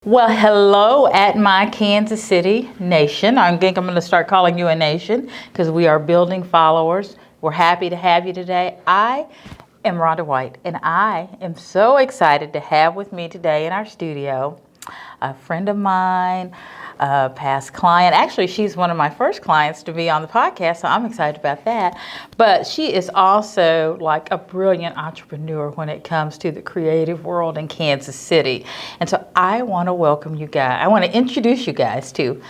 Well, hello at my Kansas City nation. I think I'm going to start calling you a nation because we are building followers. We're happy to have you today. I am Rhonda White, and I am so excited to have with me today in our studio a friend of mine, a past client. Actually, she's one of my first clients to be on the podcast, so I'm excited about that. But she is also like a brilliant entrepreneur when it comes to the creative world in Kansas City. And so I want to welcome you guys. I want to introduce you guys to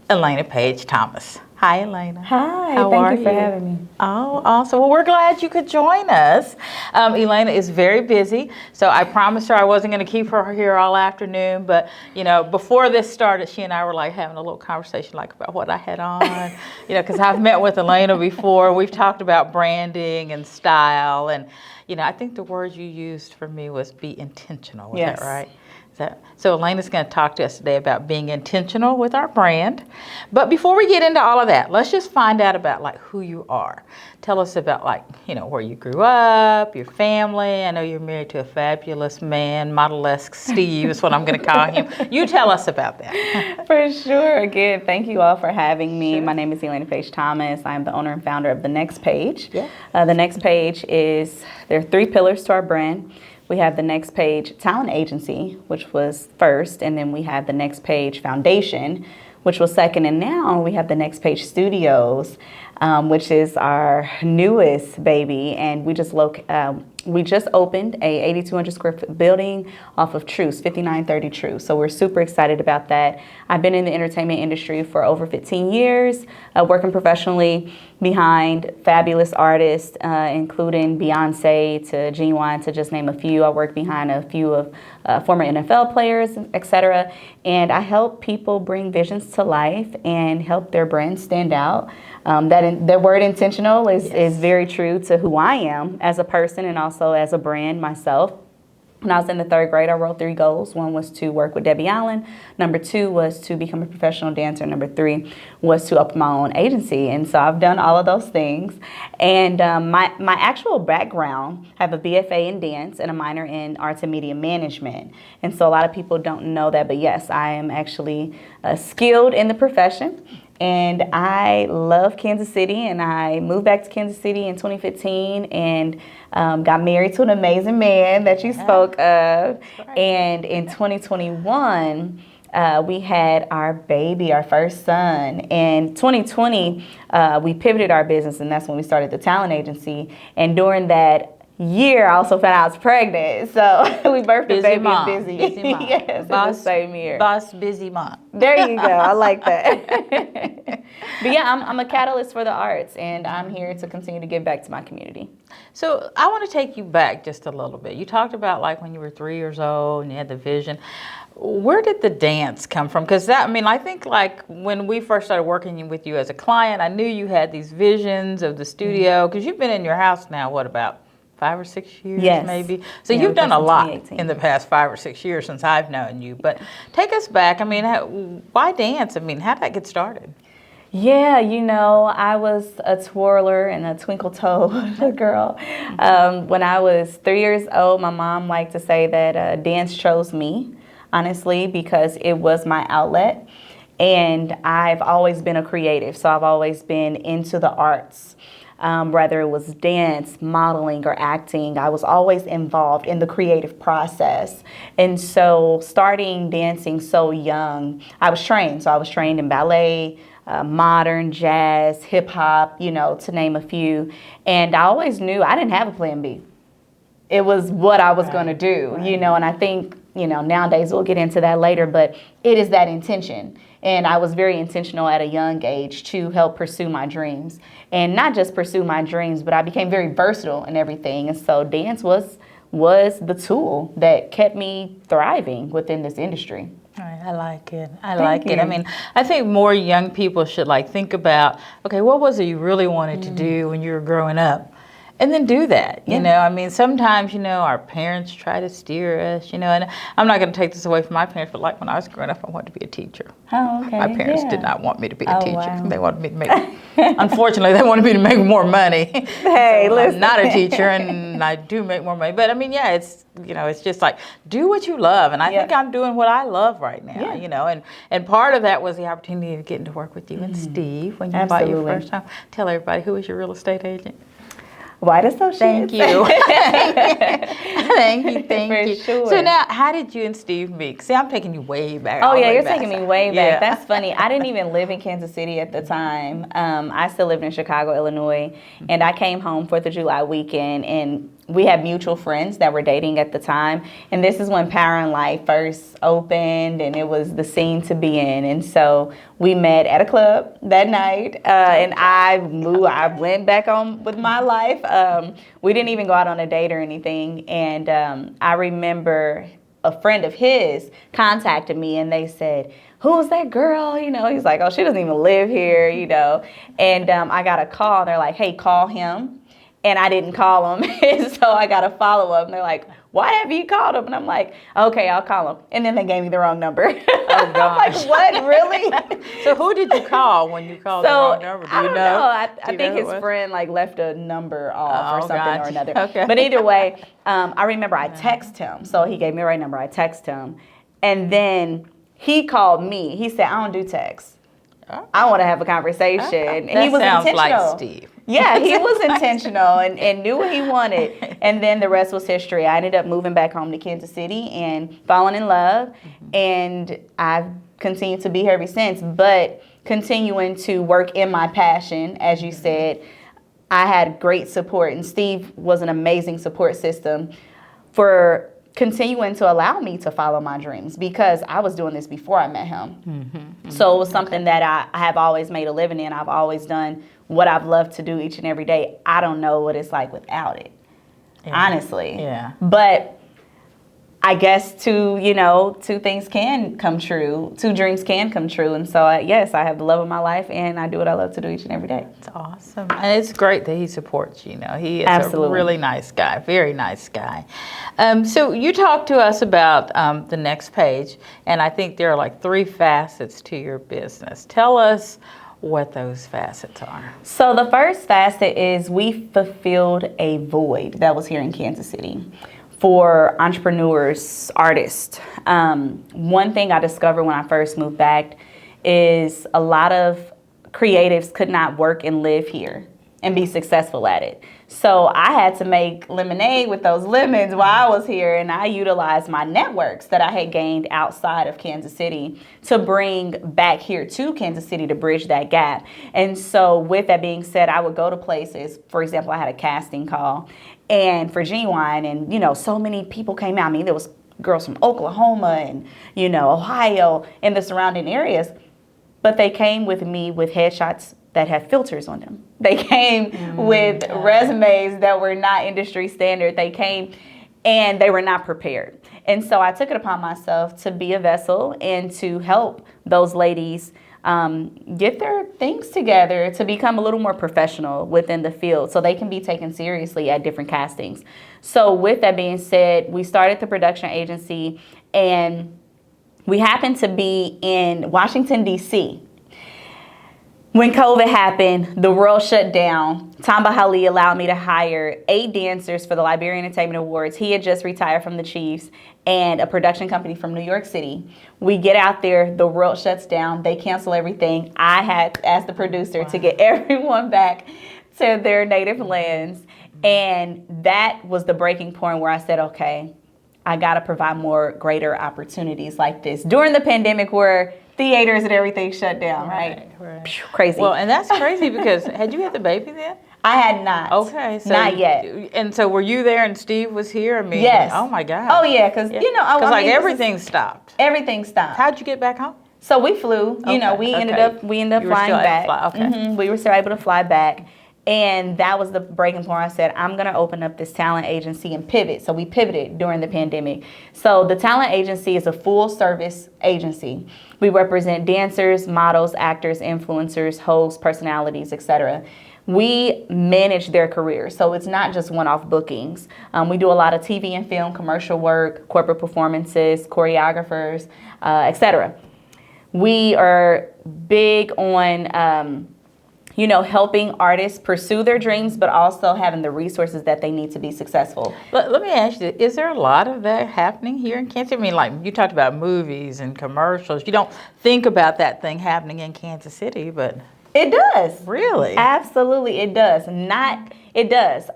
Elaina Paige Thomas. Hi, Elaina. Hi, How thank are you for you? having me. Oh, awesome. Well, we're glad you could join us. Elaina is very busy, so I promised her I wasn't going to keep her here all afternoon. But, you know, before this started, she and I were like having a little conversation like about what I had on, you know, because I've met with Elaina before. We've talked about branding and style. And, you know, I think the word you used for me was be intentional. Was Yes. that right? So Elaina's going to talk to us today about being intentional with our brand. But before we get into all of that, let's just find out about like who you are. Tell us about like, you know, where you grew up, your family. I know you're married to a fabulous man, Model-esque Steve is what I'm going to call him. You tell us about that. For sure. Again, thank you all for having me. Sure. My name is Elaina Paige Thomas. I'm the owner and founder of The Next Paige. Yeah. The Next Paige there are 3 pillars to our brand. We have the Next Paige Talent Agency, which was first, and then we have the Next Paige Foundation, which was second, and now we have the Next Paige Studios, which is our newest baby, and we just opened a 8,200 square foot building off of Truce, 5930 Truce. So we're super excited about that. I've been in the entertainment industry for over 15 years, working professionally behind fabulous artists, including Beyonce to Genuine, to just name a few. I work behind a few of former NFL players, etc. And I help people bring visions to life and help their brand stand out. The word intentional is very true to who I am as a person and also as a brand myself. When I was in the 3rd grade, I wrote 3 goals. 1 was to work with Debbie Allen. Number 2 was to become a professional dancer. Number 3 was to open my own agency. And so I've done all of those things. And my actual background, I have a BFA in dance and a minor in arts and media management. And so a lot of people don't know that, but yes, I am actually skilled in the profession. And I love Kansas City, and I moved back to Kansas City in 2015 and got married to an amazing man that you spoke of. And in 2021, we had our baby, our first son. In 2020, we pivoted our business, and that's when we started the talent agency. And during that year, I also found out I was pregnant. So we birthed a baby Mom. and busy. Busy mom. Yes, Boss, in the same year. Boss, busy mom. There you go. I like that. But yeah, I'm a catalyst for the arts, and I'm here to continue to give back to my community. So I want to take you back just a little bit. You talked about like when you were 3 years old and you had the vision. Where did the dance come from? Because I think like when we first started working with you as a client, I knew you had these visions of the studio because you've been in your house now, what, about 5 or 6 years, Yes. maybe? So Yeah, you've done a lot 2018. in the past 5 or 6 years since I've known you. But take us back. I mean, why dance? I mean, how did that get started? Yeah, I was a twirler and a twinkle toe girl. When I was 3 years old, my mom liked to say that dance chose me, honestly, because it was my outlet. And I've always been a creative, so I've always been into the arts. Whether it was dance, modeling, or acting, I was always involved in the creative process. And so starting dancing so young, I was trained. So I was trained in ballet, modern, jazz, hip hop, to name a few. And I always knew I didn't have a plan B. It was what I was going to do, and I think, nowadays we'll get into that later, but it is that intention. And I was very intentional at a young age to help pursue my dreams. And not just pursue my dreams, but I became very versatile in everything. And so dance was the tool that kept me thriving within this industry. All right, I like it. Thank you. I mean, I think more young people should think about, okay, what was it you really wanted to do when you were growing up? and then do that. You know, I mean, sometimes, our parents try to steer us, and I'm not going to take this away from my parents, but like when I was growing up, I wanted to be a teacher. Oh, okay. My parents did not want me to be a teacher. Wow. They wanted me to make, unfortunately, they wanted me to make more money. Hey, so listen. I'm not a teacher, and I do make more money. But I mean, yeah, it's, it's just like, do what you love. And I think I'm doing what I love right now, and part of that was the opportunity of getting to work with you and Steve when you bought your first home. Tell everybody, who is your real estate agent? White Associates. Thank you. Thank you. Sure. So now, how did you and Steve meet? See, I'm taking you way back. Oh, yeah, you're back. taking me way back. That's funny. I didn't even live in Kansas City at the time. I still lived in Chicago, Illinois, and I came home 4th of July weekend, and we had mutual friends that were dating at the time. And this is when Power and Light first opened, and it was the scene to be in. And so we met at a club that night, and I went back on with my life. We didn't even go out on a date or anything. And I remember a friend of his contacted me, and they said, "Who's that girl?" He's like, "Oh, she doesn't even live here," And I got a call. They're like, "Hey, call him." And I didn't call him. And so I got a follow-up. And they're like, "Why have you called him?" And I'm like, "Okay, I'll call him." And then they gave me the wrong number. Oh, gosh. I'm like, what, really? So who did you call when you called the wrong number? Do I you don't know? I think his friend left a number off or something or another. Okay. But either way, I remember I texted him. So he gave me the right number. I texted him. And then he called me. He said, "I don't do texts. I want to have a conversation." And That he was sounds intentional. like Steve. Yeah, he was intentional and knew what he wanted. And then the rest was history. I ended up moving back home to Kansas City and falling in love. And I've continued to be here ever since. But continuing to work in my passion, as you said, I had great support. And Steve was an amazing support system for continuing to allow me to follow my dreams, because I was doing this before I met him. So it was something that I have always made a living in. I've always done what I've loved to do each and every day. I don't know what it's like without it, honestly. Yeah. But I guess two things can come true. Two dreams can come true. And so, yes, I have the love of my life, and I do what I love to do each and every day. It's awesome. And it's great that he supports you. He is Absolutely. a really nice guy, very nice guy. So you talked to us about the Next Page, and I think there are like 3 facets to your business. Tell us what those facets are. So the first facet is we fulfilled a void that was here in Kansas City for entrepreneurs, artists. One thing I discovered when I first moved back is a lot of creatives could not work and live here and be successful at it. So I had to make lemonade with those lemons while I was here, and I utilized my networks that I had gained outside of Kansas City to bring back here to Kansas City to bridge that gap. And so with that being said, I would go to places. For example, I had a casting call and for Genuine, and so many people came out. I mean, there was girls from Oklahoma and Ohio and the surrounding areas, but they came with me with headshots that had filters on them. They came with resumes that were not industry standard. They came and they were not prepared. And so I took it upon myself to be a vessel and to help those ladies get their things together to become a little more professional within the field so they can be taken seriously at different castings. So with that being said, we started the production agency, and we happened to be in Washington, D.C. When COVID happened, the world shut down. Tamba Hali allowed me to hire 8 dancers for the Liberian Entertainment Awards. He had just retired from the Chiefs, and a production company from New York City. We get out there, the world shuts down, they cancel everything. I had, as the producer, to get everyone back to their native lands. And that was the breaking point where I said, okay, I got to provide more greater opportunities like this during the pandemic where theaters and everything shut down, right? Crazy. Well, and that's crazy because had you had the baby then? I had not. Okay. So not yet. And so were you there and Steve was here? I mean, yes. Oh my God. Oh yeah, because everything stopped. Everything stopped. How'd you get back home? So we flew. Okay. We ended up flying back. Okay. We were still able to fly back. And that was the breaking point. I said, I'm going to open up this talent agency and pivot. So we pivoted during the pandemic. So the talent agency is a full service agency. We represent dancers, models, actors, influencers, hosts, personalities, etc. we manage their careers. So it's not just one-off bookings. We do a lot of TV and film, commercial work, corporate performances, choreographers, etc. We are big on, helping artists pursue their dreams, but also having the resources that they need to be successful. Let me ask you, is there a lot of that happening here in Kansas? I mean, like you talked about movies and commercials. You don't think about that thing happening in Kansas City, but It does. really? Absolutely, it does. It does.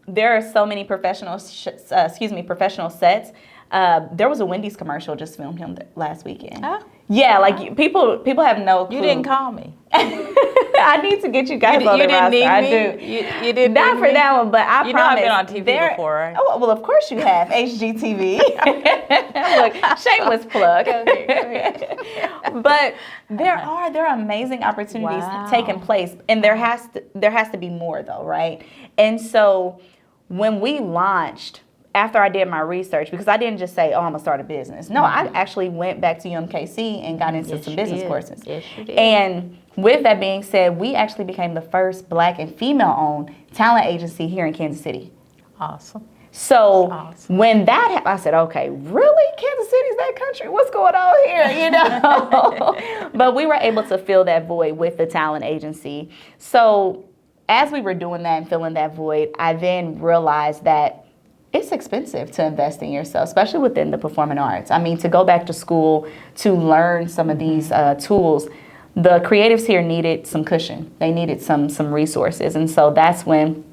There are so many professional sets. There was a Wendy's commercial just filmed him last weekend. Oh. Yeah, like people have no clue. You didn't call me. I need to get you guys on the didn't roster. need I me? do. You didn't Not need for me? that one, but I You know promise. I've been on TV before, right? Oh, well, of course you have. HGTV. Look, shameless plug. But there are amazing opportunities Wow. taking place, and there has to be more though, right? And so when we launched, after I did my research, because I didn't just say, oh, I'm gonna start a business. No, I actually went back to UMKC and got into some business courses. Yes, you did. And with that being said, we actually became the first Black and female-owned talent agency here in Kansas City. Awesome. So Awesome. when that happened, I said, okay, really? Kansas City's that country? What's going on here? But we were able to fill that void with the talent agency. So as we were doing that and filling that void, I then realized that it's expensive to invest in yourself, especially within the performing arts. I mean, to go back to school to learn some of these tools, the creatives here needed some cushion. They needed some resources. And so that's when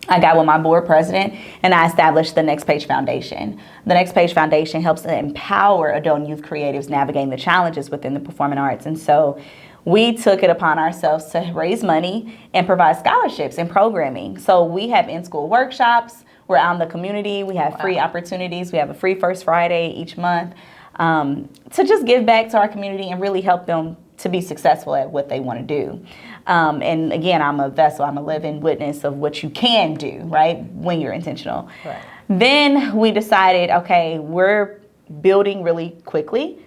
I got with my board president and I established the Next Paige Foundation. The Next Paige Foundation helps to empower adult and youth creatives navigating the challenges within the performing arts. And so we took it upon ourselves to raise money and provide scholarships and programming. So we have in-school workshops. We're out in the community. We have free opportunities. We have a free First Friday each month to just give back to our community and really help them to be successful at what they want to do. And again, I'm a vessel. I'm a living witness of what you can do, right, when you're intentional. Right. Then we decided, okay, we're building really quickly.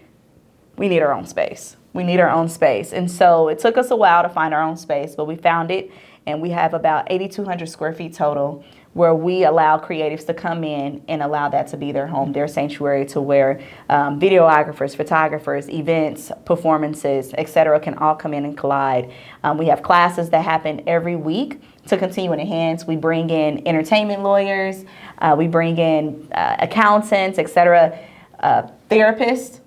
We need our own space. And so it took us a while to find our own space, but we found it. And we have about 8,200 square feet total, where we allow creatives to come in and allow that to be their home, their sanctuary, to where videographers, photographers, events, performances, etc. can all come in and collide. We have classes that happen every week to continue and enhance. We bring in entertainment lawyers, we bring in accountants, etc., therapists,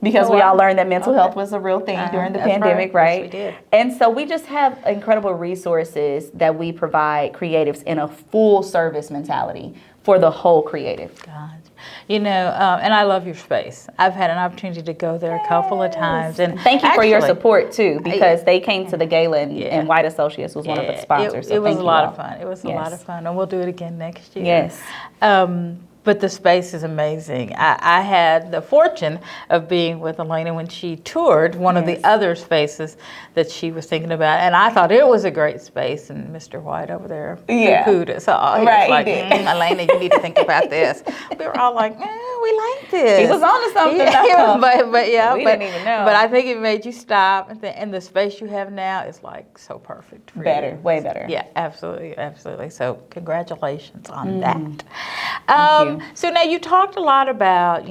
because we all learned that mental health was a real thing during the pandemic, right? Yes, we did. And so we just have incredible resources that we provide creatives in a full service mentality for the whole creative. God. And I love your space. I've had an opportunity to go there a couple of times. And Thank you for your actually, support too, because they came to the gala and White Associates was one of the sponsors. It was thank a you lot all. of fun. It was a lot of fun. And we'll do it again next year. Yes. But the space is amazing. I had the fortune of being with Elaina when she toured one of the other spaces that she was thinking about. And I thought it was a great space. And Mr. White over there poo-pooed us all. He was like, Elaina, you need to think about this. We were all like, we like this. He was on to something. Though. But we didn't even know. But I think it made you stop. And the space you have now is like so perfect for you. Way better. Yeah, absolutely, absolutely. So congratulations on that. Thank you. So now you talked a lot about,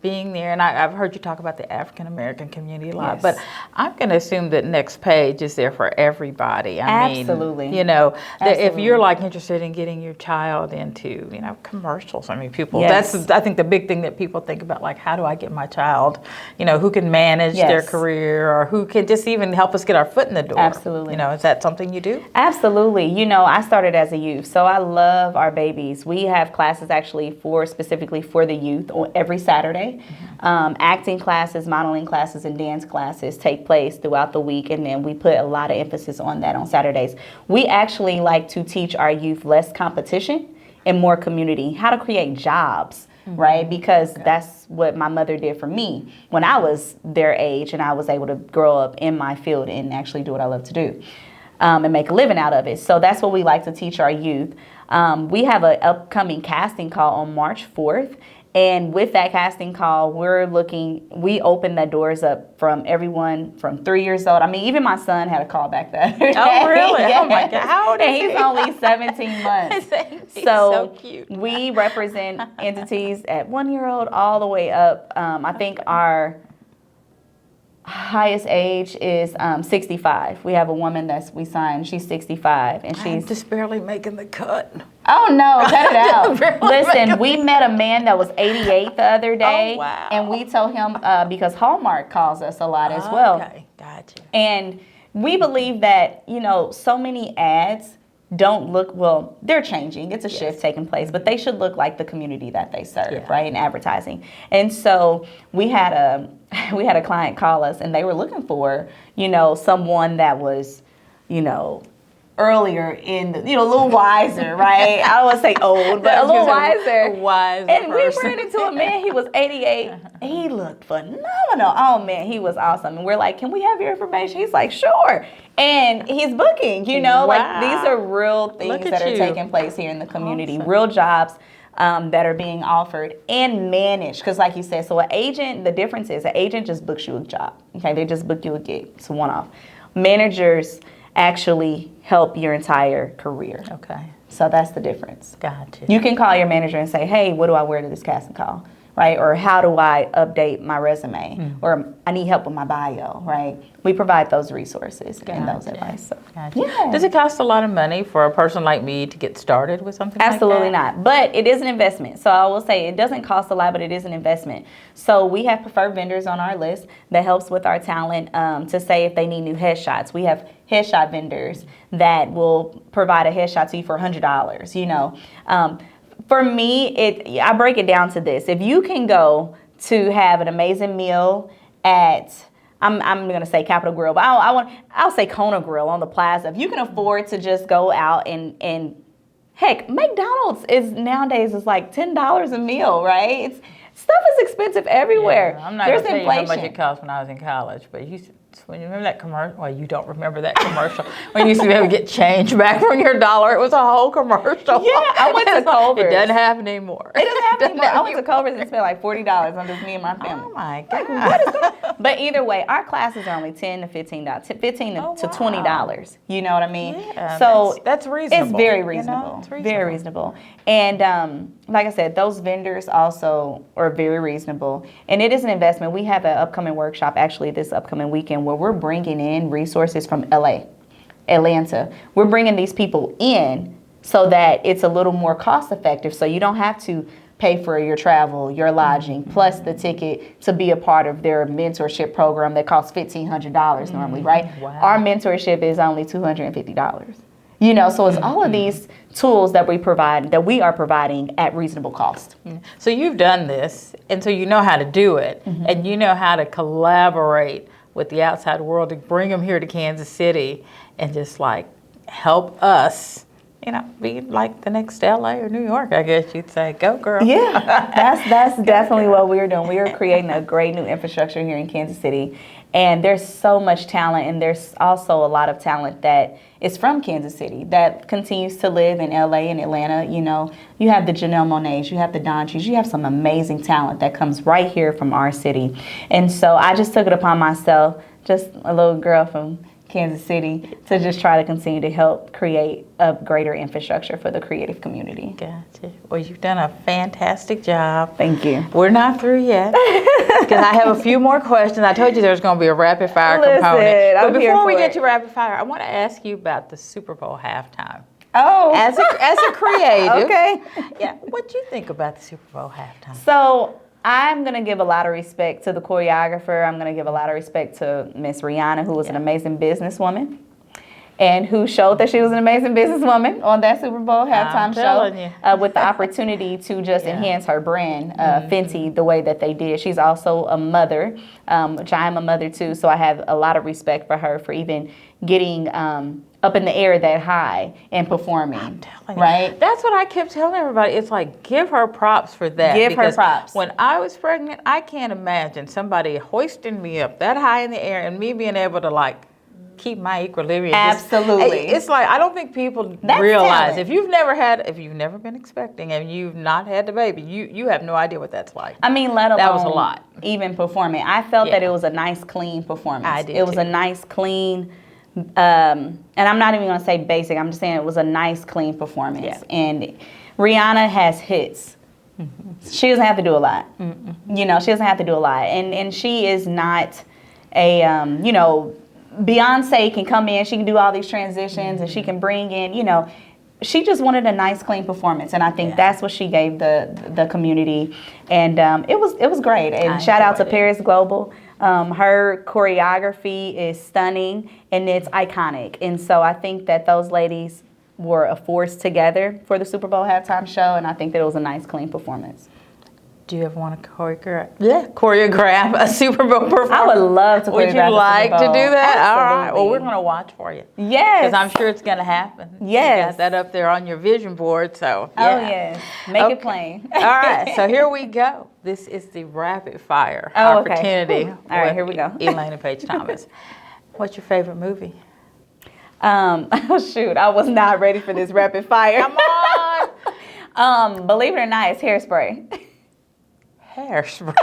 being there, and I've heard you talk about the African American community a lot, but I'm going to assume that Next Paige is there for everybody. Absolutely. I mean, that if you're like interested in getting your child into, commercials, I mean, people, that's, I think, the big thing that people think about, like, how do I get my child, who can manage their career or who can just even help us get our foot in the door. Absolutely. Is that something you do? Absolutely. I started as a youth, so I love our babies. We have classes actually specifically for the youth every Saturday. Acting classes, modeling classes, and dance classes take place throughout the week, and then we put a lot of emphasis on that on Saturdays. We actually like to teach our youth less competition and more community, how to create jobs. Right? Because that's what my mother did for me when I was their age and I was able to grow up in my field and actually do what I love to do and make a living out of it. So that's what we like to teach our youth. We have an upcoming casting call on March 4th. And with that casting call, we opened the doors up from everyone from 3 years old. I mean, even my son had a call back the other day. Oh, really? Yes. Oh, my God. How old is And he? he's only 17 months. He's so cute. We represent entities at 1 year old all the way up. I think our highest age is 65. We have a woman we signed. She's 65, and I'm she's just barely making the cut. Oh no, cut it out. Barely Listen, we met a man that was 88 the other day. Oh, wow. And we told him, because Hallmark calls us a lot as well. Okay, gotcha. And we believe that, so many ads don't look, well, they're changing. It's a shift taking place, but they should look like the community that they serve, right, in advertising. And so we had a client call us, and they were looking for, someone that was, earlier in the, a little wiser, right? I don't want to say old, but a little wiser. A wiser and person. we ran into a man, he was 88. He looked phenomenal. Oh man, he was awesome. And we're like, can we have your information? He's like, sure. And he's booking, like these are real things that are taking place here in the community, real jobs that are being offered and managed. Because like you said, so an agent, the difference is an agent just books you a job. Okay, they just book you a gig. It's a one-off. Managers actually help your entire career. Okay. So that's the difference. Gotcha. You can call your manager and say, hey, what do I wear to this casting call? Right? Or how do I update my resume? Or I need help with my bio, right? We provide those resources and those advice. So, Gotcha. yeah. Does it cost a lot of money for a person like me to get started with something Absolutely like that? not. But it is an investment. So I will say it doesn't cost a lot, but it is an investment. So we have preferred vendors on our list that helps with our talent to say if they need new headshots. We have headshot vendors that will provide a headshot to you for $100, For me, I break it down to this. If you can go to have an amazing meal at, I'm going to say Capitol Grill, but I'll say Kona Grill on the plaza. If you can afford to just go out and heck, McDonald's nowadays is like $10 a meal, right? Stuff is expensive everywhere. Yeah, I'm not going to tell you how much it cost when I was in college, but when you remember that commercial, well, you don't remember that commercial. When you used to be able to get change back from your dollar, it was a whole commercial. Yeah, I went to Culver's. It doesn't happen anymore. It doesn't happen anymore. I went to Culver's and spent like $40 on just me and my family. Oh my God. But either way, our classes are only $10 to $15, $15 to $20. You know what I mean? Yeah, so that's reasonable. It's very reasonable. It's reasonable. Very reasonable. And like I said, those vendors also are very reasonable. And it is an investment. We have an upcoming workshop actually this upcoming weekend where we're bringing in resources from Atlanta. We're bringing these people in so that it's a little more cost effective. So you don't have to pay for your travel, your lodging, plus the ticket to be a part of their mentorship program that costs $1,500 normally, right? Wow. Our mentorship is only $250. So it's all of these tools that we are providing at reasonable cost. So you've done this, and so you know how to do it, and you know how to collaborate with the outside world to bring them here to Kansas City and just like help us, be like the next LA or New York, I guess you'd say. Go, girl. Yeah, that's definitely what we're doing. We are creating a great new infrastructure here in Kansas City. And there's so much talent, and there's also a lot of talent that is from Kansas City that continues to live in LA and Atlanta. You have the Janelle Monáes, you have the Donchis, you have some amazing talent that comes right here from our city. And so I just took it upon myself, just a little girl from Kansas City, to just try to continue to help create a greater infrastructure for the creative community. Gotcha. Well, you've done a fantastic job. Thank you. We're not through yet, because I have a few more questions. I told you there's going to be a rapid fire component. But before we get to rapid fire, I want to ask you about the Super Bowl halftime. Oh. As a creative. Okay. Yeah. What do you think about the Super Bowl halftime? So I'm going to give a lot of respect to the choreographer. I'm going to give a lot of respect to Miss Rihanna, who was an amazing businesswoman and who showed that she was an amazing busswoman on that Super Bowl halftime show with the opportunity to just enhance her brand, Fenty, the way that they did. She's also a mother, which I am a mother too, so I have a lot of respect for her for even getting up in the air that high and performing. I'm telling you. Right? That's what I kept telling everybody. It's like, give her props for that. Give her props. When I was pregnant, I can't imagine somebody hoisting me up that high in the air and me being able to like keep my equilibrium. Absolutely. It's like, I don't think people That's realize, talent. if you've never been expecting and you've not had the baby, you have no idea what that's like. I mean, let alone That was a lot. even performing. I felt that Yeah. it was a nice, clean performance. I did It was too. a nice, clean, and I'm not even going to say basic. I'm just saying it was a nice, clean performance. Yeah. And Rihanna has hits. She doesn't have to do a lot. You know, she doesn't have to do a lot. And she is not a, you know, Beyonce can come in, she can do all these transitions, and she can bring in, you know, she just wanted a nice, clean performance, and I think that's what she gave the community, and it was great. And shout out to Paris Global. Her choreography is stunning and it's iconic, and so I think that those ladies were a force together for the Super Bowl halftime show, and I think that it was a nice, clean performance. Do you ever want to choreograph a Super Bowl performance? I would love to choreograph Would you like a Super to Bowl. do that? All right. Absolutely. Well, we're going to watch for you. Yes. Because I'm sure it's going to happen. Yes. You got that up there on your vision board, so yeah. Oh, yes. Make it plain. All right, so here we go. This is the rapid fire Oh, okay. opportunity. All right, here we go. Elaina Paige Thomas. What's your favorite movie? Oh, shoot. I was not ready for this rapid fire. Come on. Believe it or not, it's Hairspray. Hairspray.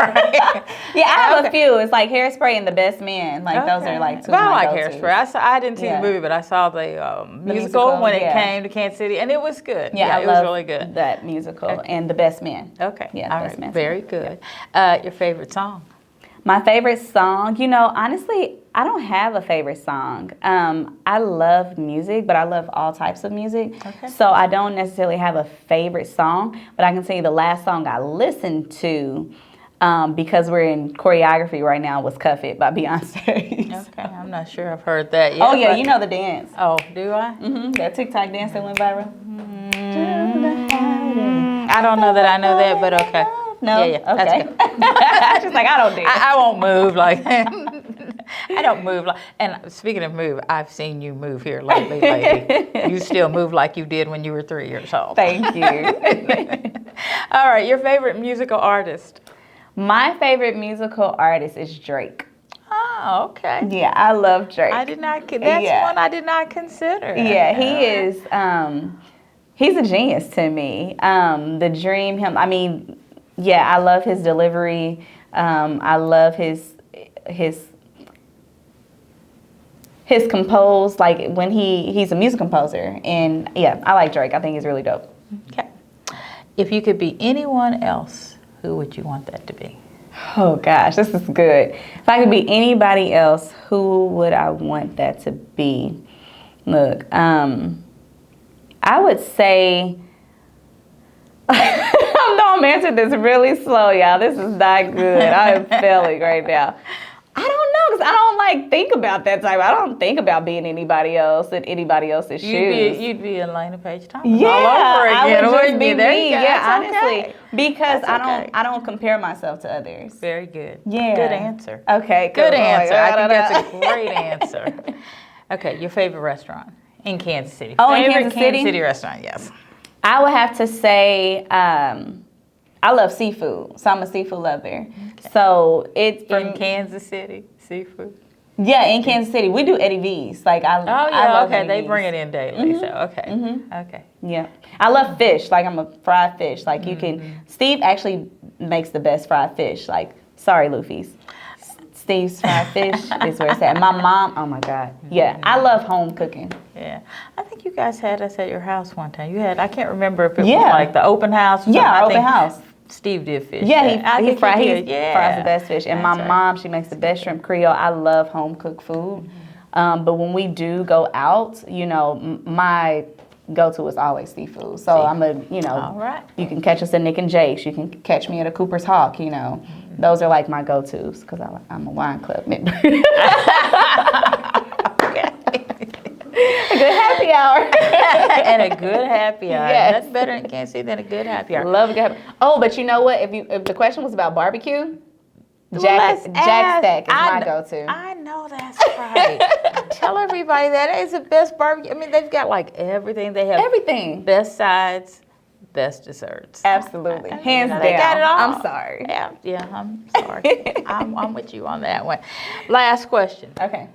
Yeah, I have a few. It's like Hairspray and The Best Man. Like those are like two But of I my like go-tos. Hairspray. I didn't see Yeah. the movie, but I saw the musical musical, when it yeah. came to Kansas City, and it was good. Yeah, I it love was really good. that musical Okay. and The Best Man. Okay, Yeah, all Best right, Man. very good. Your favorite song? My favorite song, you know, honestly, I don't have a favorite song. I love music, but I love all types of music. Okay. So I don't necessarily have a favorite song, but I can tell you the last song I listened to, because we're in choreography right now, was Cuff It by Beyonce. Okay, I'm not sure I've heard that yet. Oh, yeah, but- you know the dance. Oh, do I? That TikTok dance that went viral. I don't know that I know that, but okay. No? Yeah, Okay. that's good. She's like, I don't do it. I won't move like that. I don't move like. And speaking of move, I've seen you move here lately, lady. You still move like you did when you were 3 years old. Thank you. All right, your favorite musical artist? My favorite musical artist is Drake. Oh, okay. Yeah, I love Drake. I did not. That's Yeah. one I did not consider. Yeah, he is. He's a genius to me. The dream, him. I mean, yeah, I love his delivery. I love his composed. Like when he's a music composer, and yeah, I like Drake. I think he's really dope. Okay. If you could be anyone else, who would you want that to be? Oh gosh, this is good. If I could be anybody else, who would I want that to be? Look, I would say, I know I'm answering this really slow, y'all. This is not good. I am failing right now. I don't know, because I don't like think about that type. I don't think about being anybody else in anybody else's shoes. You'd be Elaina Paige Thomas Yeah, all over again, I would just wouldn't be you? There you me. go. Yeah, That's honestly, okay. because That's okay. I don't compare myself to others. Very good. Yeah. Good answer. Okay, Good cool. answer. I think Da-da-da. that's a great answer. Okay, your favorite restaurant in Kansas City? Oh, in favorite Kansas City? Kansas City restaurant, yes. I would have to say, I love seafood, so I'm a seafood lover. So it's From Kansas City, seafood. Yeah, in Kansas City, we do Eddie V's. Like I Oh yeah, I love okay. Eddie They V's. bring it in daily, so okay, okay. Yeah, I love fish. Like I'm a fried fish. Like you can. Steve actually makes the best fried fish. Like sorry, Luffy's. Steve's fried fish is where it's at. My mom. Oh my God. Yeah, I love home cooking. Yeah, I think you guys had us at your house one time. You had, I can't remember if it Yeah. was like the open house. Or Yeah, something. our I open think house. Steve did fish. Yeah, I he think fries did. Yeah. fries the best fish. And my That's right. mom, she makes the best shrimp creole. I love home cooked food. But when we do go out, you know, my go-to is always seafood. So I'm a, you know, All right. you can catch us at Nick and Jake's. You can catch me at a Cooper's Hawk, you know. Those are like my go-tos because I'm a wine club member. A good happy hour. And a good happy hour. Yes. That's better in Kansas City than a good happy hour. Love a good happy. Oh, but you know what? If the question was about barbecue, Jack Stack is my go-to. I know that's right. Tell everybody that is the best barbecue. I mean, they've got like everything. They have Everything. best sides, best desserts. Absolutely. Hands down. They got it all. I'm sorry. Yeah, I'm sorry. I'm with you on that one. Last question. Okay.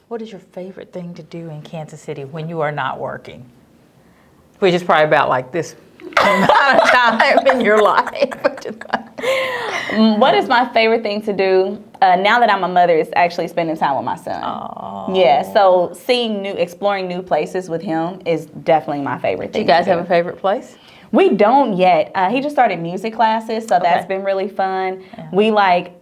what is your favorite thing to do in Kansas City when you are not working? Which is probably about like this amount of time in your life. What is my favorite thing to do now that I'm a mother is actually spending time with my son. Oh. Yeah, so exploring new places with him is definitely my favorite thing. Do you guys to do. have a favorite place? We don't yet. He just started music classes, so that's been really fun. Yeah. We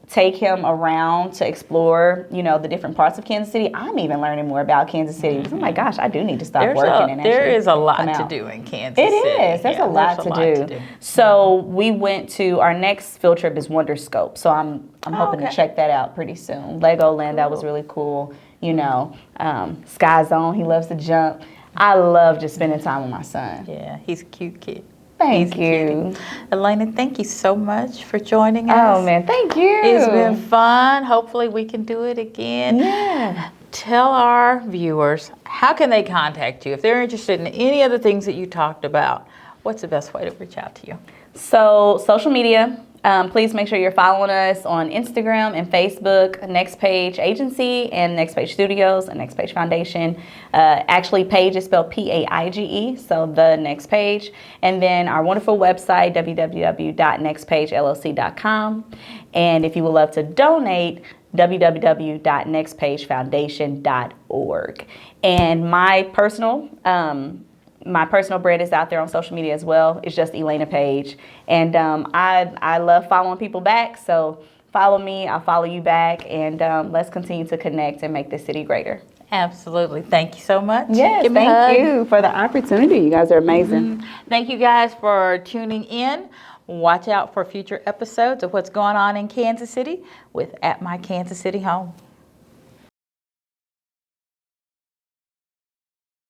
take him around to explore, the different parts of Kansas City. I'm even learning more about Kansas City. I'm like, gosh, I do need to stop working and there actually is a lot come to out. do in Kansas It City. is. There's a lot to do. So we went to our next field trip is Wonderscope. So I'm hoping to check that out pretty soon. Legoland, that was really cool. Sky Zone, he loves to jump. I love just spending time with my son. Yeah, he's a cute kid. Thank you. Elaina, thank you so much for joining us. Oh, man, thank you. It's been fun. Hopefully we can do it again. Yeah. Tell our viewers, how can they contact you? If they're interested in any of the things that you talked about, what's the best way to reach out to you? So, social media. Please make sure you're following us on Instagram and Facebook, Next Paige Agency and Next Paige Studios and Next Paige Foundation. Actually, Paige is spelled Paige, so the Next Paige. And then our wonderful website, www.nextpagellc.com. And if you would love to donate, www.nextpagefoundation.org. And my personal brand is out there on social media as well. It's just Elaina Paige. And I love following people back. So follow me, I'll follow you back. And let's continue to connect and make this city greater. Absolutely. Thank you so much. Yes, thank you for the opportunity. You guys are amazing. Thank you guys for tuning in. Watch out for future episodes of what's going on in Kansas City with At My Kansas City Home.